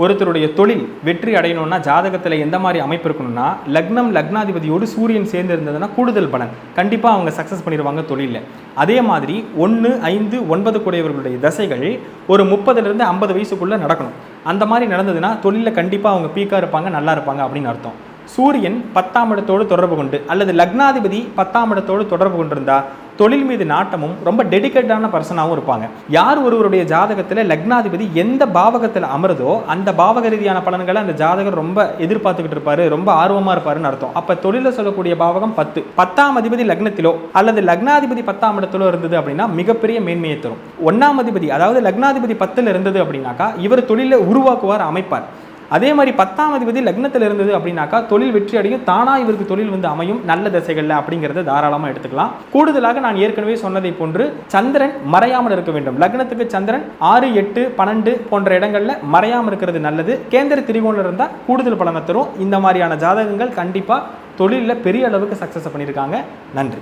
ஒருத்தருடைய தொழில் வெற்றி அடையணும்னா ஜாதகத்தில் எந்த மாதிரி அமைப்பு இருக்கணும்னா லக்னம் லக்னாதிபதியோடு சூரியன் சேர்ந்து இருந்ததுன்னா கூடுதல் பலன் கண்டிப்பாக அவங்க சக்ஸஸ் பண்ணிடுவாங்க தொழிலில். அதே மாதிரி 1, 5, 9 கூடியவர்களுடைய தசைகள் ஒரு 30லேருந்து 50 வயசுக்குள்ளே நடக்கணும். அந்த மாதிரி நடந்ததுன்னா தொழிலில் கண்டிப்பாக அவங்க பீக்காக இருப்பாங்க, நல்லா இருப்பாங்க அப்படின்னு அர்த்தம். சூரியன் 10ஆம் இடத்தோடு தொடர்பு கொண்டு அல்லது லக்னாதிபதி 10ஆம் இடத்தோடு தொடர்பு கொண்டிருந்தா தொழில் மீது நாட்டமும் ரொம்ப டெடிக்கேட்டான பர்சனாகவும் இருப்பாங்க. யார் ஒருவருடைய ஜாதகத்தில் லக்னாதிபதி எந்த பாவகத்தில் அமருதோ அந்த பாவக ரீதியான பலன்களை அந்த ஜாதகர் ரொம்ப எதிர்பார்த்துக்கிட்டு இருப்பாரு, ரொம்ப ஆர்வமாக இருப்பாருன்னு அர்த்தம். அப்போ தொழிலில் சொல்லக்கூடிய பாவகம் 10. 10ஆம் அதிபதி லக்னத்திலோ அல்லது லக்னாதிபதி 10ஆம் இடத்திலோ இருந்தது அப்படின்னா மிகப்பெரிய மேன்மையை தரும். 1ஆம் அதிபதி அதாவது லக்னாதிபதி 10ல் இருந்தது அப்படின்னாக்கா இவர் தொழிலை உருவாக்குவார், அமைப்பார். அதே மாதிரி 10ஆம் அதிபதி லக்னத்தில் இருந்தது அப்படின்னாக்கா தொழில் வெற்றி அடையும், தானாக இவருக்கு தொழில் அமையும் நல்ல திசைகளில் அப்படிங்கிறத தாராளமாக எடுத்துக்கலாம். கூடுதலாக நான் ஏற்கனவே சொன்னதை போன்று சந்திரன் மறையாமல் இருக்க வேண்டும். லக்னத்துக்கு சந்திரன் 6, 8, 12 போன்ற இடங்களில் மறையாமல் இருக்கிறது நல்லது. கேந்திர திரிகோணில் இருந்தால் கூடுதல் பலனை தரும். இந்த மாதிரியான ஜாதகங்கள் கண்டிப்பாக தொழிலில் பெரிய அளவுக்கு சக்ஸஸ் பண்ணியிருக்காங்க. நன்றி.